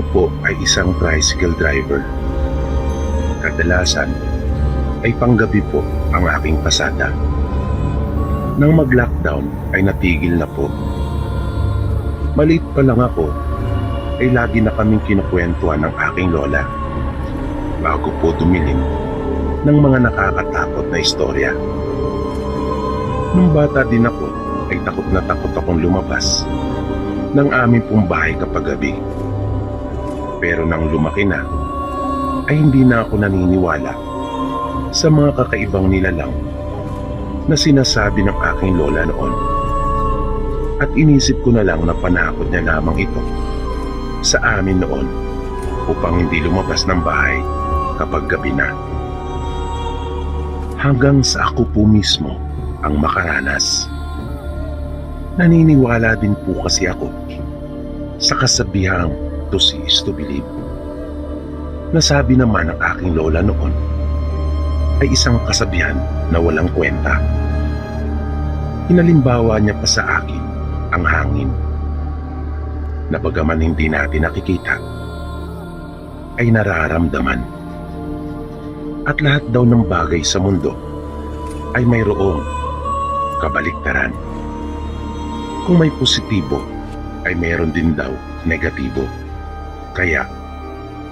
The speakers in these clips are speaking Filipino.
Ako po ay isang tricycle driver. Kadalasan ay panggabi po ang aking pasada. Nang mag-lockdown ay natigil na po. Maliit pa lang ako ay lagi na kaming kinukwentuhan ng aking lola bago po dumilim ng mga nakakatakot na istorya. Nung bata din ako ay takot na takot akong lumabas ng aming pong bahay kapag gabi. Pero nang lumaki na, ay hindi na ako naniniwala sa mga kakaibang nilalang na sinasabi ng aking lola noon. At inisip ko na lang na panakot niya lamang ito sa amin noon upang hindi lumabas ng bahay kapag gabi na. Hanggang sa ako po mismo ang makaranas. Naniniwala din po kasi ako sa kasabihang to see is to believe. Nasabi naman ng aking lola noon ay isang kasabihan na walang kwenta. Hinalimbawa niya pa sa akin ang hangin na bagaman hindi natin nakikita ay nararamdaman. At lahat daw ng bagay sa mundo ay mayroong kabaliktaran. Kung may positibo ay mayroon din daw negatibo. Kaya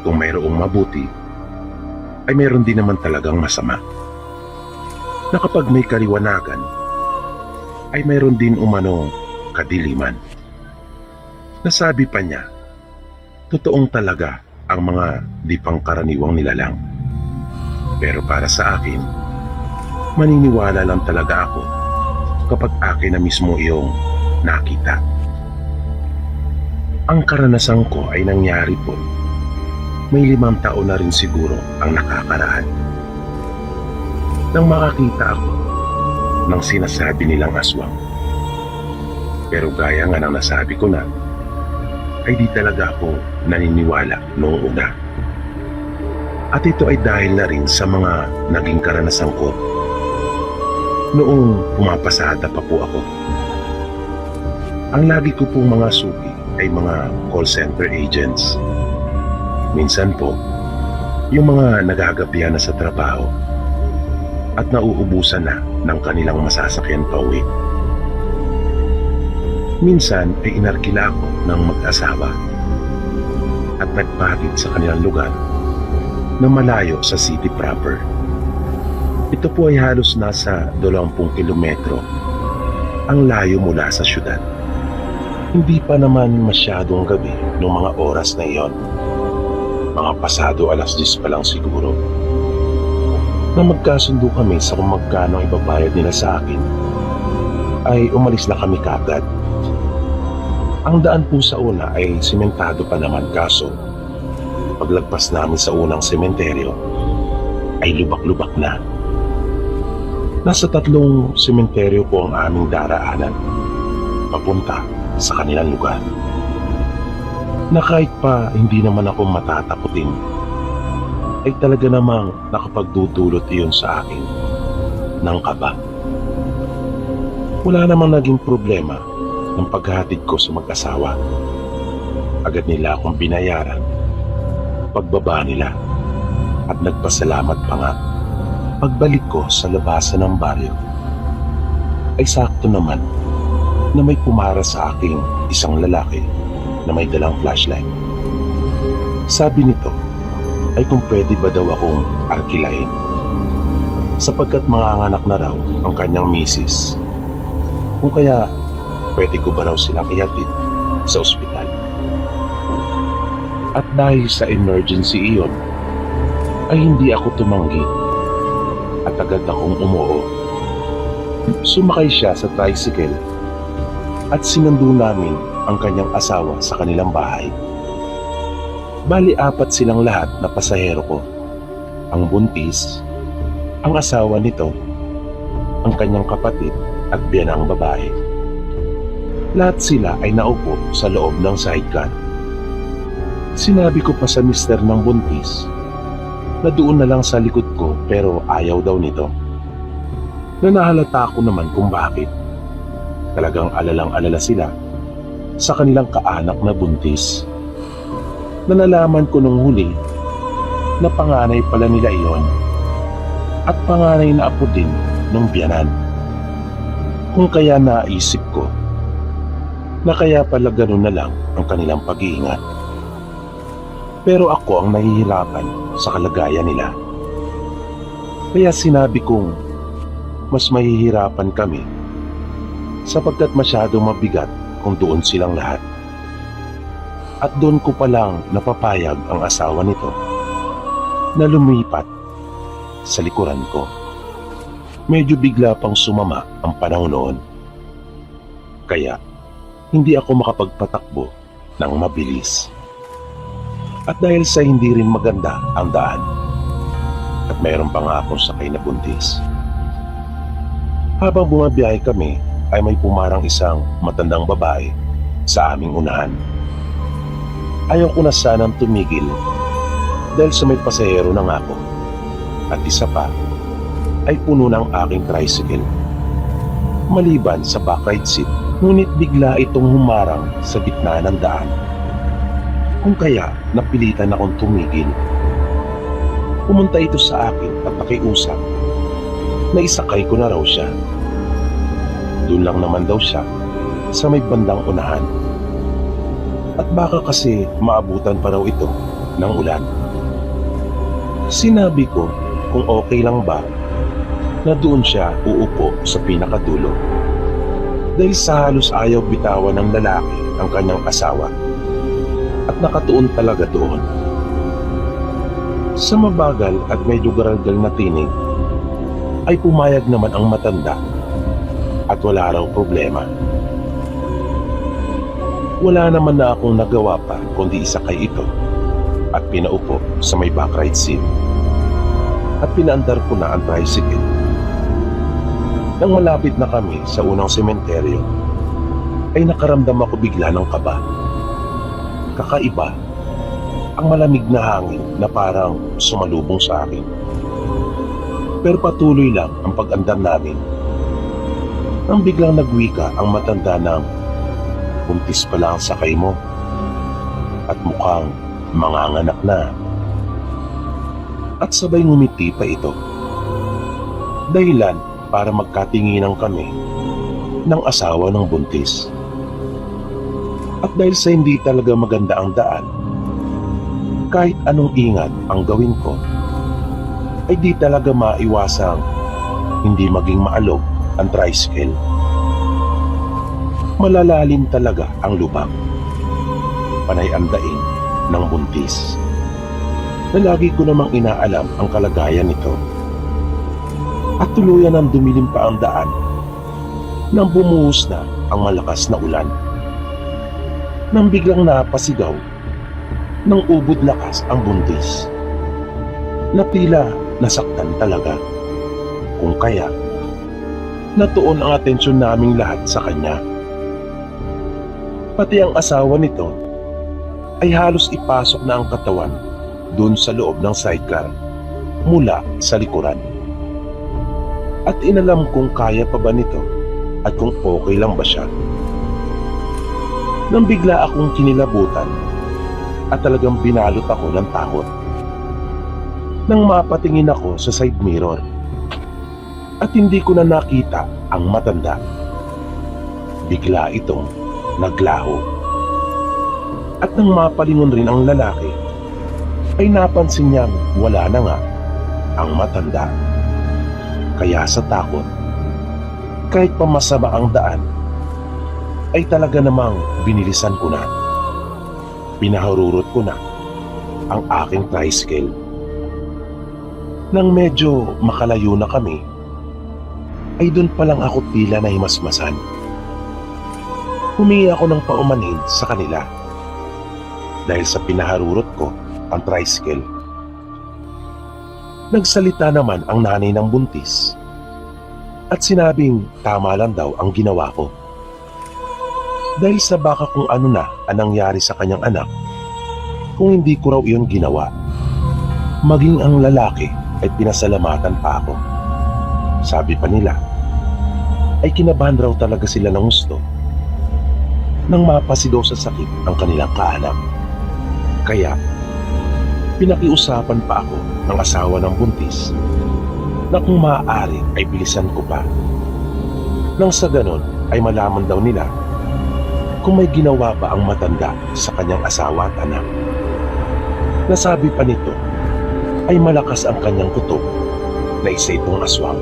kung mayroong mabuti ay mayroon din naman talagang masama. Na kapag may kaliwanagan ay mayroon din umanong kadiliman. Nasabi pa niya, totoong talaga ang mga di pangkaraniwang nilalang. Pero para sa akin, maniniwala lang talaga ako kapag akin na mismo iyong nakita. Ang karanasan ko ay nangyari po. May 5 taon na rin siguro ang nakakaraan. Nang makakita ako ng sinasabi nilang aswang. Pero gaya nga ng nasabi ko na, ay di talaga ako naniniwala noong una. At ito ay dahil na rin sa mga naging karanasan ko noong pumapasada pa po ako. Ang lagi ko pong mga suki ay mga call center agents. Minsan po, yung mga nagagabihan na sa trabaho at nauubusan na ng kanilang masasakyan pa uwi. Minsan ay inarkila ako ng mag-asawa at nagpatid sa kanilang lugar na malayo sa city proper. Ito po ay halos nasa 20 kilometro ang layo mula sa syudad. Hindi pa naman masyadong gabi noong mga oras na iyon. Mga pasado 10:00 pa lang siguro. Nang magkasundo kami sa kung magkano ibabayad nila sa akin, ay umalis na kami kaagad. Ang daan po sa una ay simentado pa naman, kaso paglagpas namin sa unang sementeryo ay lubak-lubak na. Nasa 3 sementeryo po ang aming daraanan papunta sa kanilang lugar, na kahit pa hindi naman ako matatakutin ay talaga namang nakapagdudulot iyon sa akin ng kaba. Wala namang naging problema ng paghahatid ko sa mag-asawa. Agad nila akong binayaran pagbaba nila at nagpasalamat pa nga. Pagbalik ko sa labasan ng baryo ay sakto naman na may pumara sa aking isang lalaki na may dalang flashlight. Sabi nito ay kung pwede ba daw akong arkilahin sapagkat manganganak na raw ang kanyang misis, kung kaya pwede ko ba raw silang ihatid sa ospital. At dahil sa emergency iyon ay hindi ako tumanggi at agad akong umuo. Sumakay siya sa tricycle at sinundo namin ang kanyang asawa sa kanilang bahay. Bali 4 silang lahat na pasahero ko. Ang buntis, ang asawa nito, ang kanyang kapatid at biyanang babae. Lahat sila ay naupo sa loob ng sidecar. Sinabi ko pa sa mister ng buntis na doon na lang sa likod ko, pero ayaw daw nito. Na nahalata ko naman kung bakit. Talagang alalang-alala sila sa kanilang kaanak na buntis. na nalaman ko nung huli na panganay pala nila iyon at panganay na apo din nung biyanan. Kung kaya naisip ko na kaya pala ganun na lang ang kanilang pag-iingat. Pero ako ang nahihirapan sa kalagayan nila. Kaya sinabi kong mas mahihirapan kami sapagkat masyadong mabigat kung doon silang lahat. At doon ko palang napapayag ang asawa nito na lumipat sa likuran ko. Medyo bigla pang sumama ang panahon noon. Kaya hindi ako makapagpatakbo ng mabilis. At dahil sa hindi rin maganda ang daan, at mayroon pa nga akong sakay na buntis. Habang bumabiyahe kami ay may pumarang isang matandang babae sa aming unahan. Ayaw ko na sanang tumigil dahil sa may pasahero na nga ako. At isa pa ay puno ng aking tricycle. Maliban sa backride seat, ngunit bigla itong humarang sa gitna ng daan. Kung kaya napilitan akong tumigil. Pumunta ito sa akin at nakiusap na isakay ko na raw siya. Doon lang naman daw siya sa may bandang unahan. At baka kasi maabutan pa raw ito ng ulan. Sinabi ko kung okay lang ba na doon siya uupo sa pinakadulo. Dahil sa halos ayaw bitawan ng lalaki ang kanyang asawa at nakatuon talaga doon. Sa mabagal at medyo garalgal na tinig ay pumayag naman ang matanda at wala raw problema. Wala naman na akong nagawa pa kundi isakay ito at pinaupo sa may backride seat at pinaandar ko na ang tricycle. Nang malapit na kami sa unang sementeryo ay nakaramdam ako bigla ng kaba. Kakaiba ang malamig na hangin na parang sumalubong sa akin. Pero patuloy lang ang pag-andar namin nang biglang nagwika ang matanda ng buntis pala ang sakay mo at mukhang manganganak na. At sabay ngumiti pa ito. Dahilan para magkatinginan kami ng asawa ng buntis. At dahil sa hindi talaga maganda ang daan, kahit anong ingat ang gawin ko, ay di talaga maiwasang hindi maging maalog ang tricycle. Malalalim talaga ang lubak. Panay ang daing ng buntis. Na lagi ko namang inaalam ang kalagayan nito. At tuluyan ang dumilim pa ang daan nang bumuhos na ang malakas na ulan. Nang biglang napasigaw ng ubod lakas ang buntis. Na tila nasaktan talaga. Kung kaya, natuon ang atensyon naming lahat sa kanya. Pati ang asawa nito ay halos ipasok na ang katawan doon sa loob ng sidecar mula sa likuran. At inalam kung kaya pa ba nito at kung okay lang ba siya. Nang bigla akong kinilabutan at talagang binalot ako ng takot. Nang mapatingin ako sa side mirror at hindi ko na nakita ang matanda. Bigla itong naglaho. At nang mapalingon rin ang lalaki, ay napansin niyang wala na nga ang matanda. Kaya sa takot, kahit pa masama ang daan, ay talaga namang binilisan ko na. Pinaharurot ko na ang aking tricycle. Nang medyo makalayo na kami, ay doon pa lang ako tila na himasmasan. Humingi ako ng paumanhin sa kanila dahil sa pinaharurot ko ang tricycle. Nagsalita naman ang nanay ng buntis at sinabing tama lang daw ang ginawa ko. Dahil sa baka kung ano na ang nangyari sa kanyang anak kung hindi ko raw iyon ginawa. Maging ang lalaki ay pinasalamatan pa ako. Sabi pa nila ay kinabahan raw talaga sila ng gusto nang mapasigaw sa sakit ang kanilang kaanak. Kaya, pinakiusapan pa ako ng asawa ng buntis na kung maaari ay bilisan ko pa. Nang sa ganon ay malaman daw nila kung may ginawa ba ang matanda sa kanyang asawa at anak. Nasabi pa nito ay malakas ang kanyang kutob na isa itong aswang.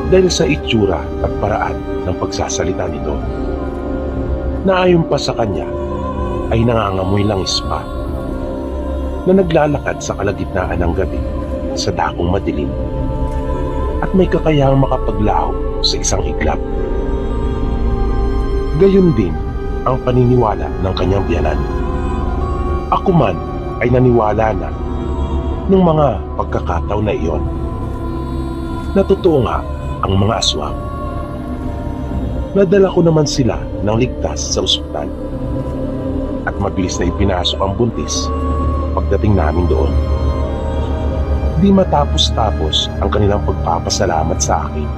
Dahil sa itsura at paraan ng pagsasalita nito, na ayon pa sa kanya ay nangangamoy langis pa, na naglalakad sa kalagitnaan ng gabi sa dakong madilim at may kakayahang makapaglaho sa isang iglap. Gayon din ang paniniwala ng kanyang biyanan. Ako man ay naniwala na ng mga pagkakataon na iyon. Natotoo nga ang mga aswang. Nadala ko naman sila ng ligtas sa ospital at mabilis na ipinasok ang buntis pagdating namin doon. Di matapos-tapos ang kanilang pagpapasalamat sa akin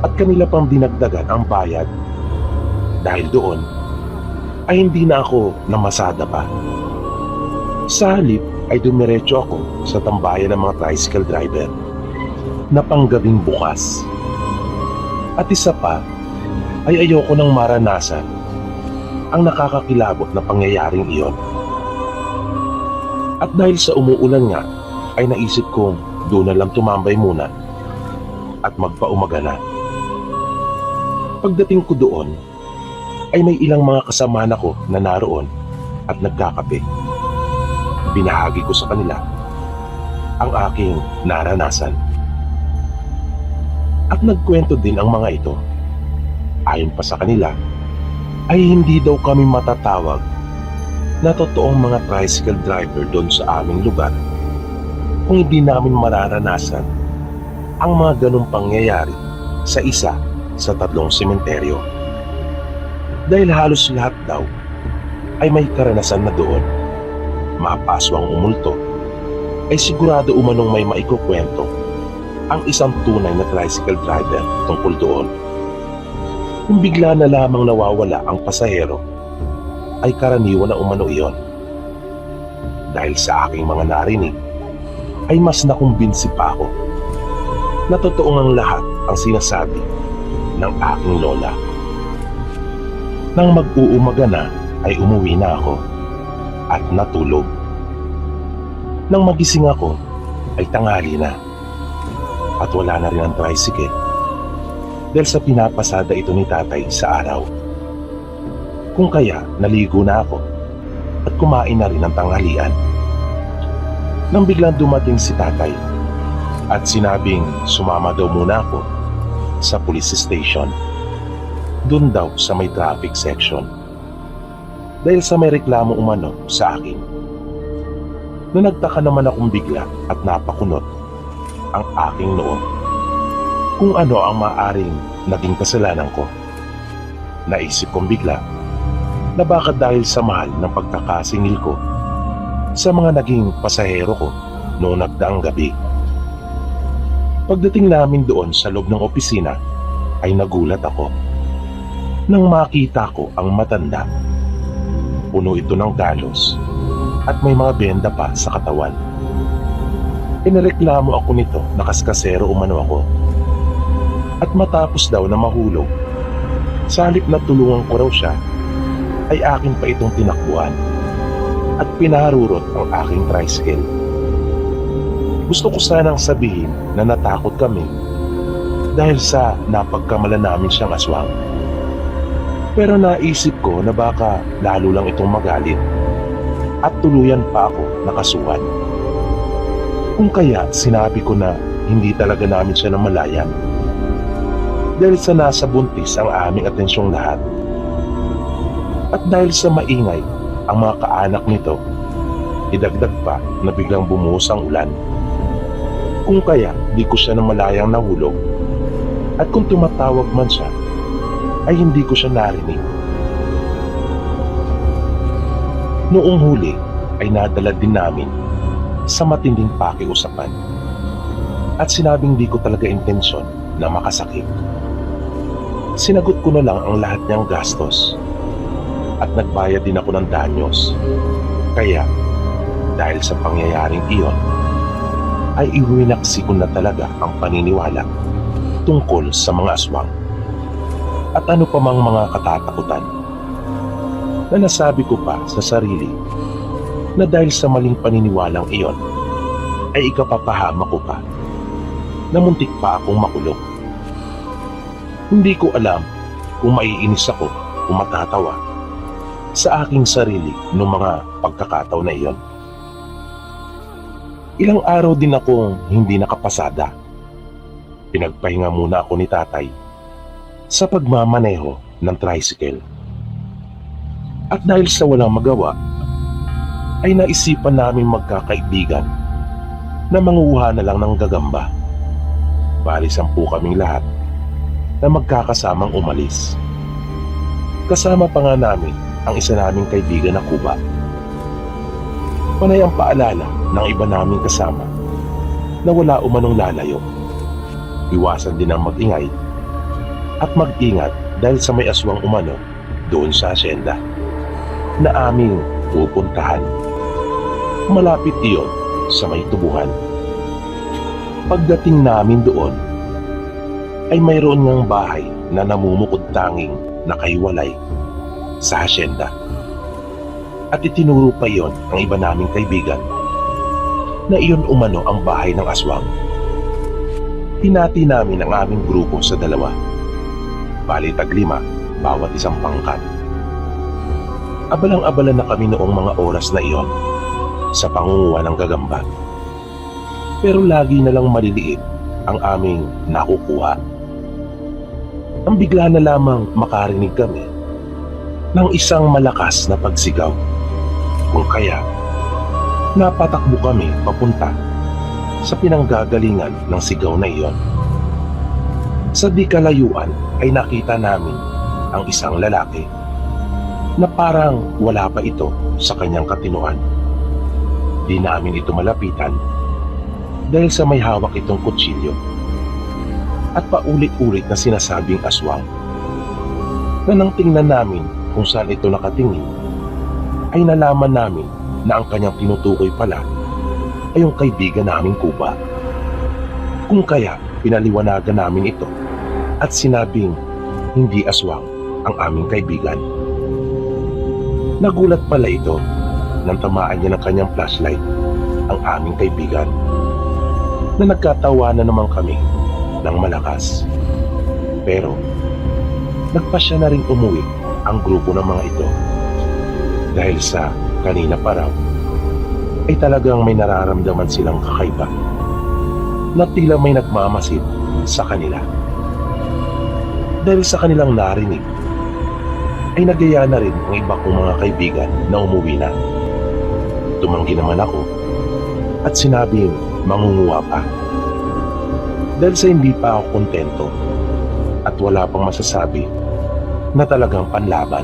at kanila pang dinagdagan ang bayad dahil doon ay hindi na ako namasada pa. Sa halip ay dumiretso ako sa tambayan ng mga tricycle driver na panggabing bukas. At isa pa ay ayoko nang maranasan ang nakakakilabot na pangyayaring iyon. At dahil sa umuulan nga ay naisip kong doon na lang tumambay muna at magpaumaga na. Pagdating ko doon ay may ilang mga kasama ko na naroon at nagkakape. Binahagi ko sa kanila ang aking naranasan. At nagkwento din ang mga ito. Ayon pa sa kanila, ay hindi daw kami matatawag na totoong mga tricycle driver doon sa aming lugar kung hindi namin mararanasan ang mga ganong pangyayari sa isa sa 3 sementeryo. Dahil halos lahat daw ay may karanasan na doon. Mapaswang umulto ay sigurado umanong may maikukwento ang isang tunay na tricycle driver tungkol doon. Kung bigla na lamang nawawala ang pasahero, ay karaniwan na umano iyon. Dahil sa aking mga narinig, ay mas nakumbinsi pa ako na totoong ang lahat ang sinasabi ng aking lola. Nang mag-uumaga na, ay umuwi na ako at natulog. Nang magising ako, ay tanghali na. At wala na rin ang tricycle dahil sa pinapasada ito ni tatay sa araw. Kung kaya naligo na ako at kumain na rin ng tanghalian. Nang biglang dumating si tatay at sinabing sumama daw muna ako sa police station. Doon daw sa may traffic section. Dahil sa may reklamo umano sa akin. Na nagtaka naman akong bigla at napakunot ang aking noo kung ano ang maaaring naging kasalanan ko. Naisip kong bigla na baka dahil sa mahal ng pagkakasingil ko sa mga naging pasahero ko noong nagdaang gabi. Pagdating namin doon sa loob ng opisina ay nagulat ako nang makita ko ang matanda. Puno ito ng galos at may mga benda pa sa katawan. Inireklamo ako nito na kaskasero umano ako. At matapos daw na mahulog, sa halip na tulungan ko raw siya, ay akin pa itong tinakbuhan at pinarurot ang aking tricycle. Gusto ko sanang sabihin na natakot kami dahil sa napagkamalan namin siyang aswang. Pero naisip ko na baka lalo lang itong magalit at tuluyan pa ako nakasuhan. Kung kaya sinabi ko na hindi talaga namin siya namalayan dahil sa nasa buntis ang aming atensyong lahat. At dahil sa maingay ang mga kaanak nito, idagdag pa na biglang bumuhos ang ulan. Kung kaya di ko siya namalayang nahulog at kung tumatawag man siya ay hindi ko siya narinig. Noong huli ay nadala din namin sa matinding pakiusapan at sinabing di ko talaga intensyon na makasakit. Sinagot ko na lang ang lahat niyang gastos at nagbayad din ako ng danyos Kaya, dahil sa pangyayaring iyon, ay iwinaksi ko na talaga ang paniniwala tungkol sa mga aswang at ano pa mang mga katatakutan na nasabi ko pa sa sarili na dahil sa maling paniniwalang iyon ay ikapapahamak ko pa na muntik pa akong makulong. Hindi ko alam kung maiinis ako o matatawa sa aking sarili noong mga pagkakataon na iyon. Ilang araw din akong hindi nakapasada. Pinagpahinga muna ako ni tatay sa pagmamaneho ng tricycle. At dahil sa walang magawa, ay naisipan namin magkakaibigan na manguha na lang ng gagamba. Bali 10 kaming lahat na magkakasamang umalis. Kasama pa nga namin ang isa naming kaibigan na Kuba. Panay ang paalala ng iba naming kasama na wala umanong lalayo. Iwasan din ang mag-ingay at mag-ingat dahil sa may aswang umano doon sa asyenda na aming pupuntahan. Malapit iyon sa may tubuhan. Pagdating namin doon ay mayroon ngang bahay na namumukod tanging nakahiwalay sa asyenda. At itinuro pa iyon ang iba naming kaibigan na iyon umano ang bahay ng aswang. Hinati namin ang aming grupo sa 2. Bali 5 bawat isang pangkat. Abalang-abala na kami noong mga oras na iyon sa pangunguha ng gagamba. Pero lagi na lang maliliit ang aming nakukuha. Ang bigla na lamang makarinig kami ng isang malakas na pagsigaw. Kung kaya, napatakbo kami papunta sa pinanggagalingan ng sigaw na iyon. Sa di kalayuan ay nakita namin ang isang lalaki na parang wala pa ito sa kanyang katinuan. Di namin ito malapitan dahil sa may hawak itong kutsilyo at paulit-ulit na sinasabing aswang na nang tingnan namin kung saan ito nakatingin ay nalaman namin na ang kanyang tinutukoy pala ay yung kaibigan naming Kuba. Kung kaya pinaliwanagan namin ito at sinabing hindi aswang ang aming kaibigan. Nagulat pala ito nang tamaan niya ng kanyang flashlight ang aming kaibigan na nagkatawanan naman kami ng malakas. Pero nagpasya na rin umuwi ang grupo ng mga ito dahil sa kanina pa raw ay talagang may nararamdaman silang kakaiba na tila may nagmamasid sa kanila. Dahil sa kanilang narinig ay nagaya na rin ang iba kong mga kaibigan na umuwi na. Tumanggi naman ako at sinabing mangunguha pa. Dahil sa hindi pa ako kontento at wala pang masasabi na talagang panlaban,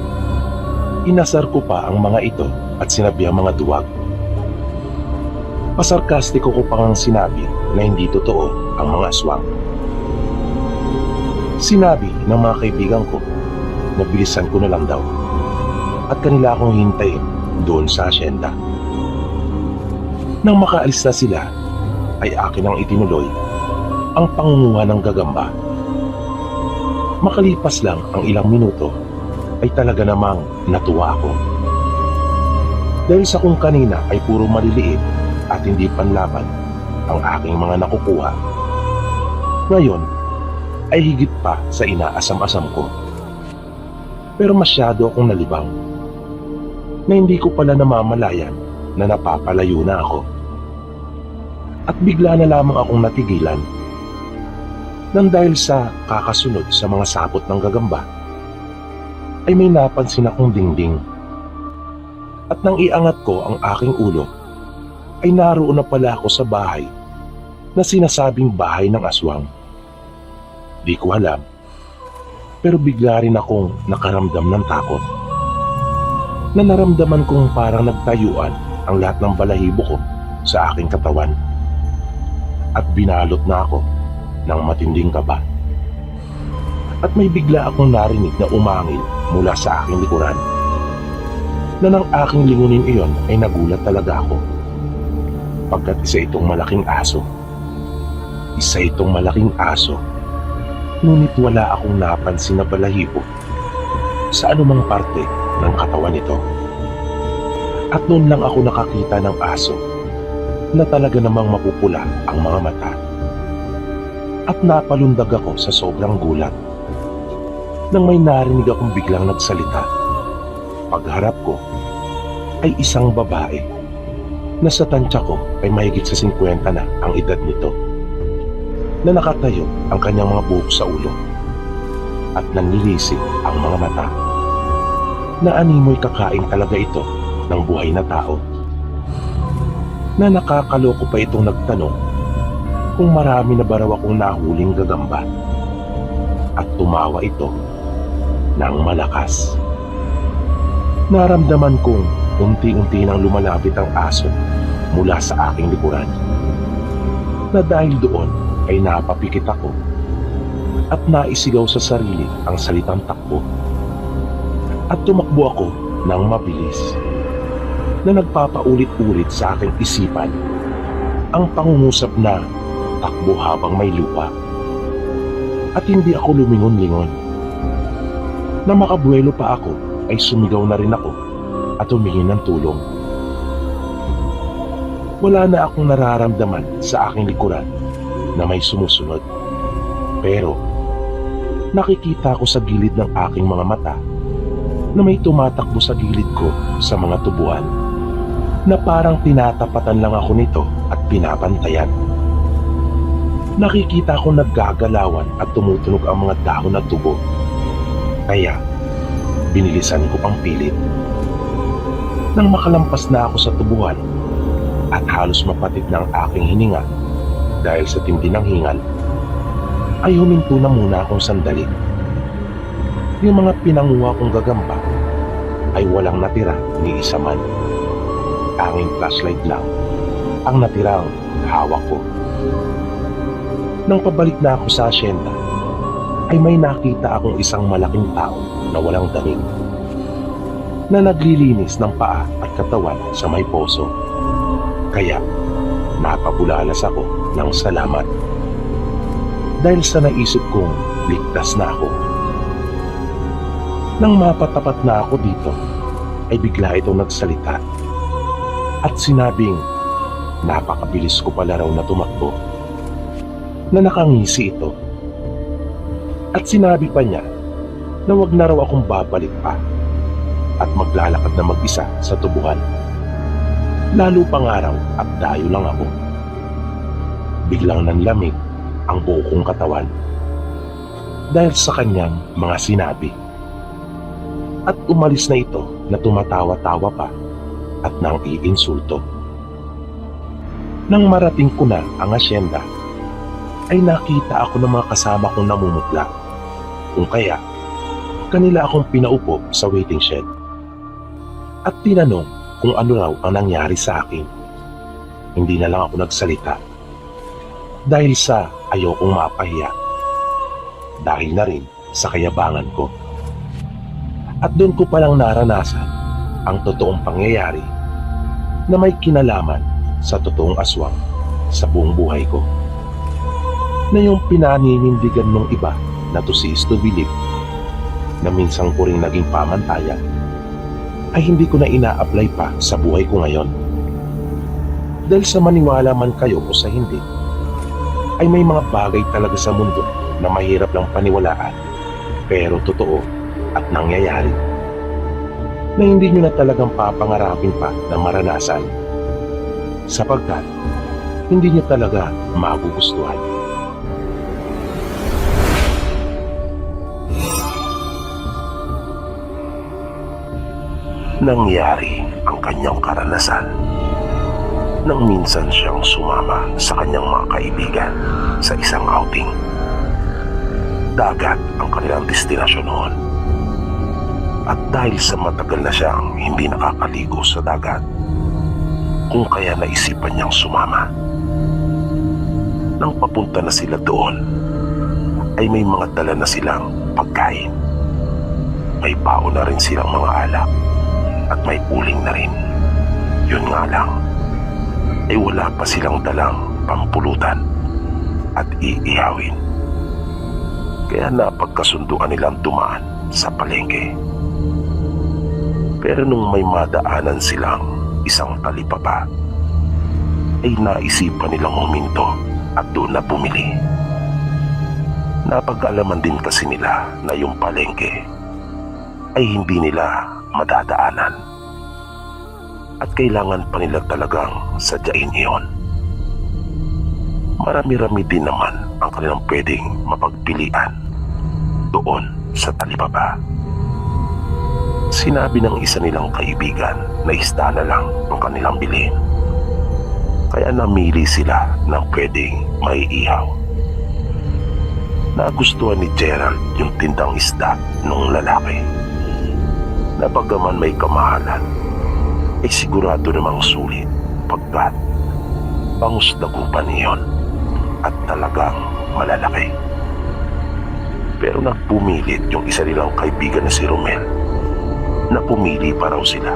inasar ko pa ang mga ito at sinabi ang mga duwag. Pasarkastiko ko pang sinabi na hindi totoo ang mga aswang. Sinabi ng mga kaibigan ko na bilisan ko na lang daw at kanila akong hintayin doon sa asyenda. Nang makaalis na sila ay akin ang itinuloy ang pangunguha ng gagamba. Makalipas lang ang ilang minuto ay talaga namang natuwa ako. Dahil sa kung kanina ay puro maliliit at hindi panlaban ang aking mga nakukuha, ngayon ay higit pa sa inaasam-asam ko. Pero masyado akong nalibang na hindi ko pala namamalayan na napapalayo na ako. At bigla na lamang akong natigilan nang dahil sa kakasunod sa mga sapot ng gagamba ay may napansin akong dingding. At nang iangat ko ang aking ulo ay naroon na pala ako sa bahay na sinasabing bahay ng aswang. Di ko alam, pero bigla rin akong nakaramdam ng takot. Na naramdaman kong parang nagtayuan ang lahat ng balahibo ko sa aking katawan. At binalot na ako ng matinding kaba. At may bigla akong narinig na umangil mula sa aking likuran. na nang aking lingunin iyon ay nagulat talaga ako. Pagkat isa itong malaking aso. Isa itong malaking aso. Ngunit wala akong napansin na balahibo sa anumang parte ng katawan nito. At noon lang ako nakakita ng aso na talaga namang mapupula ang mga mata. At napalundag ako sa sobrang gulat nang may narinig akong biglang nagsalita. Pagharap ko ay isang babae na sa tansya ko ay mahigit sa 50 na ang edad nito, na nakatayo ang kanyang mga buhok sa ulo at nanlilisik ang mga mata, na animoy kakain talaga ito ng buhay na tao. Na nakakaloko pa itong nagtanong kung marami na ba raw akong nahuling gagamba, at tumawa ito ng malakas. Naramdaman kong unti-unti nang lumalapit ang aso mula sa aking likuran, na dahil doon ay napapikit ako at naisigaw sa sarili ang salitang takbo. At tumakbo ako ng mabilis, na nagpapaulit-ulit sa aking isipan ang pangungusap na takbo habang may lupa. At hindi ako lumingon-lingon. Na makabuelo pa ako ay sumigaw na rin ako at humingi ng tulong. Wala na akong nararamdaman sa aking likuran na may sumusunod. Pero nakikita ko sa gilid ng aking mga mata na may tumatakbo sa gilid ko sa mga tubuan, na parang tinatapatan lang ako nito at pinapantayan. Nakikita ko naggagalawan at tumutunog ang mga dahon at tubo. Kaya binilisan ko pang pilit. Nang makalampas na ako sa tubuhan at halos mapatik na ang aking hininga dahil sa tindi ng hingal, ay huminto na muna akong sandali. Yung mga pinanguha kong gagamba ay walang natira ni isa man. Tanging flashlight lang ang natirang hawak ko. Nang pabalik na ako sa asyenda, ay may nakita akong isang malaking tao na walang damit, na naglilinis ng paa at katawan sa may poso. Kaya napabulalas ako ng salamat, dahil sa naisip kong ligtas na ako. Nang mapatapat na ako dito, ay bigla itong nagsalita at sinabing napakabilis ko pala raw na tumakbo, na nakangisi ito. At sinabi pa niya na wag na raw akong babalik pa at maglalakad na mag-isa sa tubuhan. Lalo pang araw at dayo lang ako. Biglang nanlamig ang buo kong katawan dahil sa kanyang mga sinabi. At umalis na ito na tumatawa-tawa pa at nang iinsulto. Nang marating ko na ang asyenda, ay nakita ako ng mga kasama kong namumutla, kung kaya kanila akong pinaupo sa waiting shed. At tinanong kung ano raw ang nangyari sa akin. Hindi na lang ako nagsalita dahil sa ayokong mapahiya, dahil na rin sa kayabangan ko. At doon ko palang naranasan ang totoong pangyayari na may kinalaman sa totoong aswang sa buong buhay ko, na yung pinaninindigan ng iba na to see is to believe, na minsan ko rin naging pamantayan, ay hindi ko na ina-apply pa sa buhay ko ngayon. Dahil sa maniwala man kayo o sa hindi, ay may mga bagay talaga sa mundo na mahirap lang paniwalaan, pero totoo at nangyayari, na hindi nyo na talagang papangarapin pa na maranasan, sapagkat hindi nyo talaga magugustuhan. Nangyari ang kanyang karanasan nang minsan siyang sumama sa kanyang mga kaibigan sa isang outing. Dagat ang kanilang destinasyon noon. At dahil sa matagal na siyang hindi nakakaligo sa dagat, kung kaya naisipan niyang sumama. Nang papunta na sila doon, ay may mga dala na silang pagkain. May baon na rin silang mga alak. at may uling na rin. Yun nga lang, ay wala pa silang dalang pampulutan at iihawin. Kaya napagkasunduan nilang dumaan sa palengke. Pero nung may madaanan silang isang talipapa, ay naisipan nilang huminto at doon na bumili. Napag-alaman din kasi nila na yung palengke ay hindi nila madadaanan at kailangan pa nila talagang sadyain iyon. Marami-rami din naman ang kanilang pwedeng mapagpilian doon sa talipapa. Sinabi ng isa nilang kaibigan na isda na lang ang kanilang bilhin. Kaya namili sila ng pwedeng maiihaw. Nagustuhan ni Gerald yung tindang isda ng lalaki. Napagaman may kamahalan, ay sigurado namang sulit pagkat bangus dagupan niyon at talagang malalaki. Pero nagpumilit yung isa nilang kaibigan na si Romel na pumili pa raw sila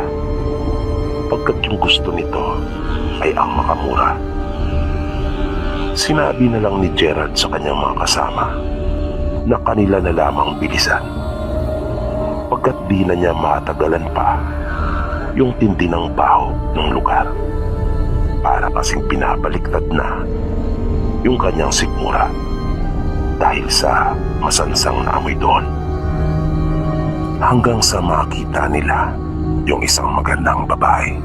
pagkat yung gusto nito ay ang makamura. Sinabi na lang ni Gerald sa kanyang mga kasama na kanila na lamang bilisan pagkat di na niya matagalan pa yung tindi ng baho ng lugar. Para kasing pinabaliktad na yung kanyang sikmura dahil sa masansang na amoy doon. Hanggang sa makita nila yung isang magandang babae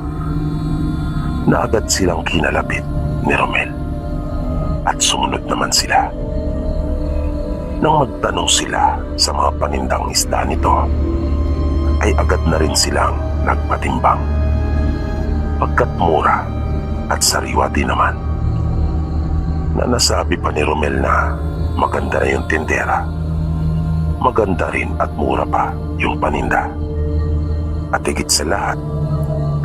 na agad silang kinalapit ni Romel at sumunod naman sila. Nang magtanong sila sa mga panindang isda nito, ay agad na rin silang nagpatimbang pagkat mura at sariwa din naman. Na nasabi pa ni Romel na maganda na yung tindera, maganda rin at mura pa yung paninda, at higit sa lahat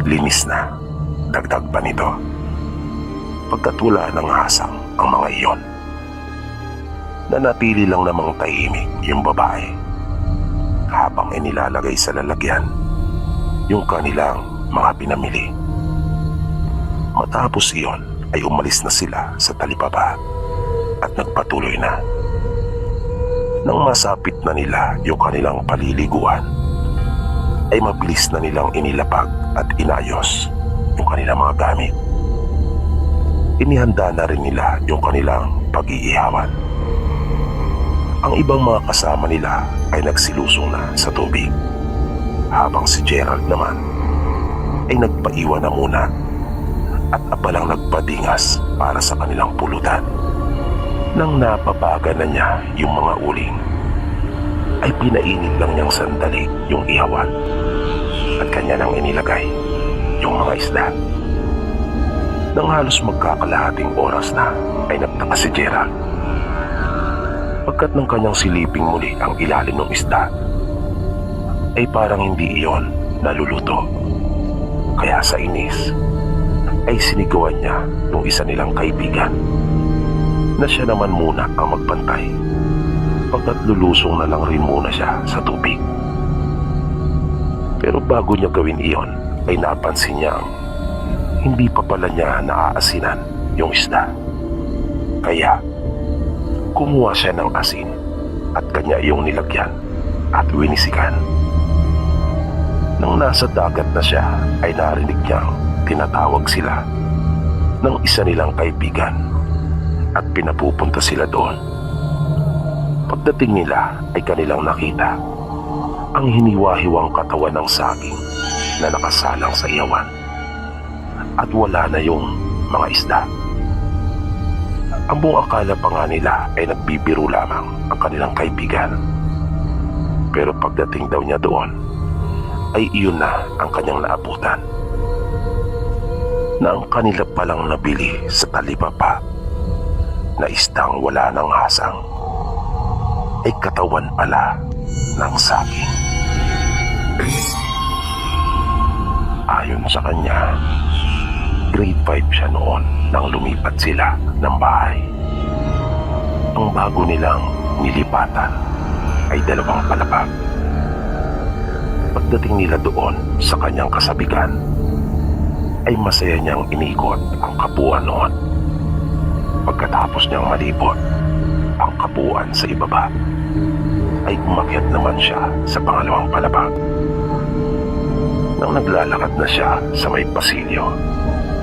linis na. Dagdag pa nito pagkat wala ng hasang ang mga iyon. Nanatili lang namang tahimik yung babae habang inilalagay sa lalagyan yung kanilang mga pinamili. Matapos iyon ay umalis na sila sa talipapa at nagpatuloy na. Nang masapit na nila yung kanilang paliliguan, ay mabilis na nilang inilapag at inayos yung kanilang mga gamit. Inihanda na rin nila yung kanilang pag-iihawan. Ang ibang mga kasama nila ay nagsilusong na sa tubig, habang si Gerald naman ay nagpaiwan na muna at abalang nagpadingas para sa kanilang pulutan. Nang napabaga na niya yung mga uling, ay pinainit lang niyang sandali yung ihawan at kanya nang inilagay yung mga isda. Nang halos magkakalahating oras na, ay nagtaka si Gerald pagkat ng kanyang siliping muli ang ilalim ng isda, ay parang hindi iyon naluluto. Kaya sa inis ay sinigawan niya yung isa nilang kaibigan na siya naman muna ang magbantay pagkat lulusong na lang rin muna siya sa tubig. Pero bago niya gawin iyon ay napansin niyang hindi pa pala niya naaasinan yung isda. Kaya kumuha siya ng asin at kanya iyong nilagyan at winisikan. Nang nasa dagat na siya ay narinig niyang tinatawag sila ng isa nilang kaibigan at pinapupunta sila doon. Pagdating nila ay kanilang nakita ang hiniwa-hiwang katawan ng saging na nakasalang sa iyawan at wala na yung mga isda. Ang buong akala pa nga nila ay nagbibiro lamang ang kanilang kaibigan. Pero pagdating daw niya doon, ay iyon na ang kanyang naabutan. Na ang kanila palang nabili sa talipapa na isdang wala ng hasang ay katawan pala ng saging. Ayon sa kanya, grade 5 siya noon nang lumipat sila ng bahay. Ang bago nilang nilipatan ay 2 palapag. Pagdating nila doon sa kanyang kasabigan, ay masaya niyang inikot ang kabuuan noon. Pagkatapos niyang malibot ang kabuuan sa ibaba, ay umakyat naman siya sa pangalawang palapag. Nang naglalakad na siya sa may pasilyo,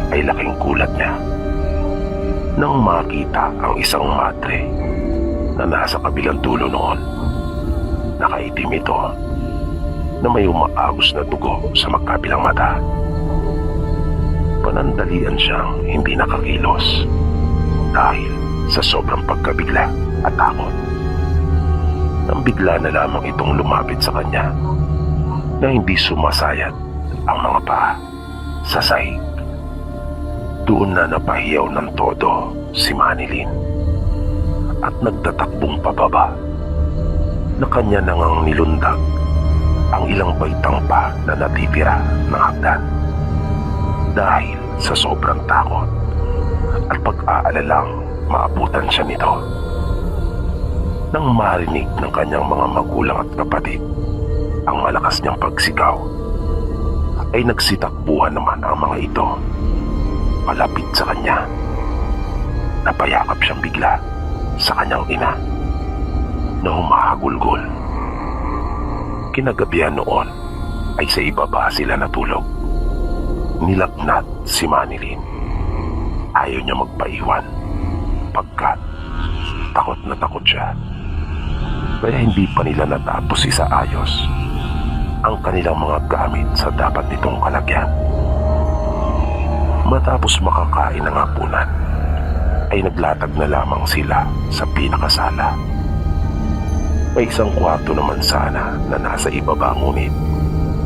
ay laking gulat niya nang makita ang isang madre na nasa kabilang dulo noon. Nakaitim ito na may umaagos na dugo sa magkabilang mata. Panandalian siyang hindi nakakilos dahil sa sobrang pagkabigla at takot. Nang bigla na lamang itong lumapit sa kanya na hindi sumasayat ang mga paa sa sahig. Doon na napahiyaw ng todo si Manilyn at nagtatakbong pababa na kanya nang nilundag ang ilang baitang pa na natitira ng hagdan dahil sa sobrang takot at pag-aalalang maabutan siya nito. Nang marinig ng kanyang mga magulang at kapatid ang malakas niyang pagsigaw, ay nagsitakbuhan naman ang mga ito palapit sa kanya. Napayakap siyang bigla sa kanyang ina na humahagulgol. Kinagabihan noon ay sa ibaba sila natulog. Nilagnat si Manilyn. Ayaw niya magpaiwan pagkat takot na takot siya. Kaya hindi pa nila natapos isaayos ang kanilang mga gamit sa dapat nitong kalagyan. Matapos makakain ng hapunan, ay naglatag na lamang sila sa pinakasala. May isang kwarto naman sana na nasa ibaba, ngunit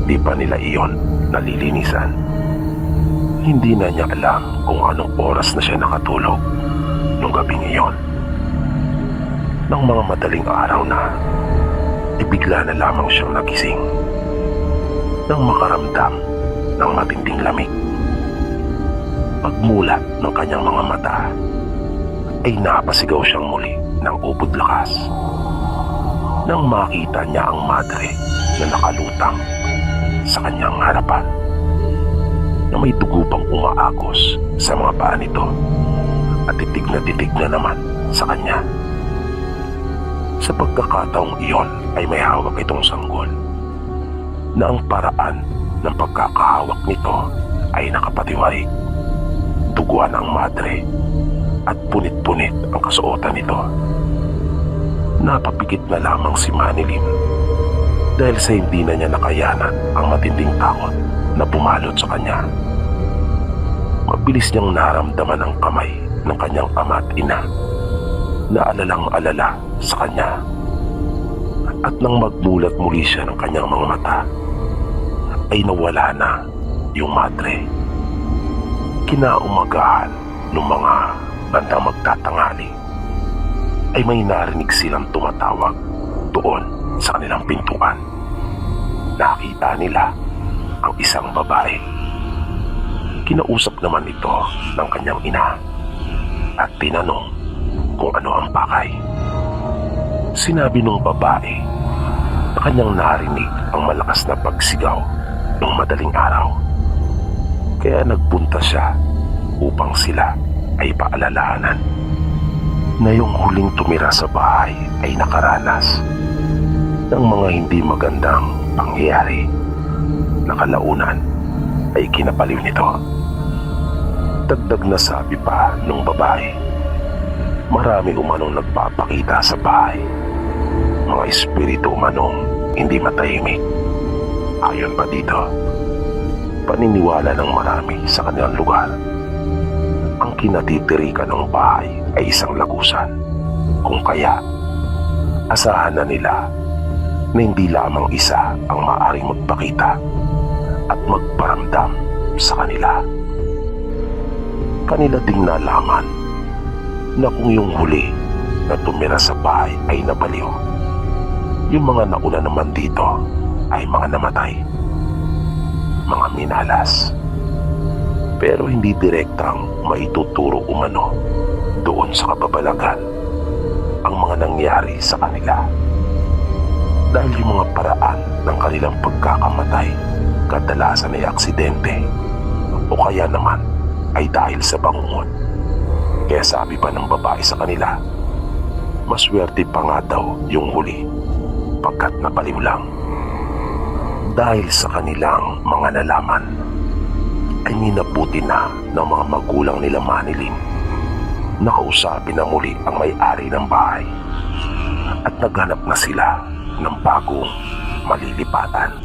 di pa nila iyon nalilinisan. Hindi na niya alam kung anong oras na siya nakatulog nung gabing iyon. Nang mga madaling araw na, ibigla na lamang siyang nagising nang makaramdam ng matinding lamig. Pagmulat ng kanyang mga mata, ay napasigaw siyang muli ng ubod lakas nang makita niya ang madre na nakalutang sa kanyang harapan, na may dugo pang umaagos sa mga paa nito at titig na naman sa kanya. Sa pagkakataong iyon ay may hawak itong sanggol na ang paraan ng pagkakahawak nito ay nakapatiwarik. Duguan ang madre at punit-punit ang kasuotan nito. Napapikit na lamang si Manilyn dahil sa hindi na niya nakayanan ang matinding takot na pumalot sa kanya. Mabilis niyang naramdaman ang kamay ng kanyang ama at ina na alalang-alala sa kanya. At nang magmulat muli siya ng kanyang mga mata, ay nawala na yung madre. Kinaumagahan ng mga bandang magtatanghali, ay may narinig silang tumatawag doon sa kanilang pintuan. Nakita nila ang isang babae. Kinausap naman ito ng kanyang ina at tinanong kung ano ang pakay. Sinabi ng babae na kanyang narinig ang malakas na pagsigaw ng madaling araw. Kaya nagpunta siya upang sila ay paalalahanan na yung huling tumira sa bahay ay nakaranas ng mga hindi magandang pangyayari na kalaunan ay kinapaliw nito. Dagdag na sabi pa ng babae, marami umanong nagpapakita sa bahay, mga espiritu umanong hindi matahimik. Ayon pa dito, paniniwala ng marami sa kanilang lugar, ang kinatitirikan ng bahay ay isang lagusan. Kung kaya, asahan na nila na hindi lamang isa ang maaaring magpakita at magparamdam sa kanila. Kanila ding nalaman na kung yung huli na tumira sa bahay ay nabaliw, yung mga nauna naman dito ay mga namatay, mga minalas. Pero hindi direktang maituturo umano doon sa kababalagan ang mga nangyari sa kanila. dahil yung mga paraan ng kanilang pagkakamatay kadalasan ay aksidente o kaya naman ay dahil sa bangungot. Kaya sabi pa ng babae sa kanila, maswerte pa nga daw yung huli pagkat nabaliw lang. Dahil sa kanilang mga nalaman ay minabuti na ng mga magulang nila Manilin na kausapin na muli ang may-ari ng bahay at naghanap na sila ng bagong malilipatan.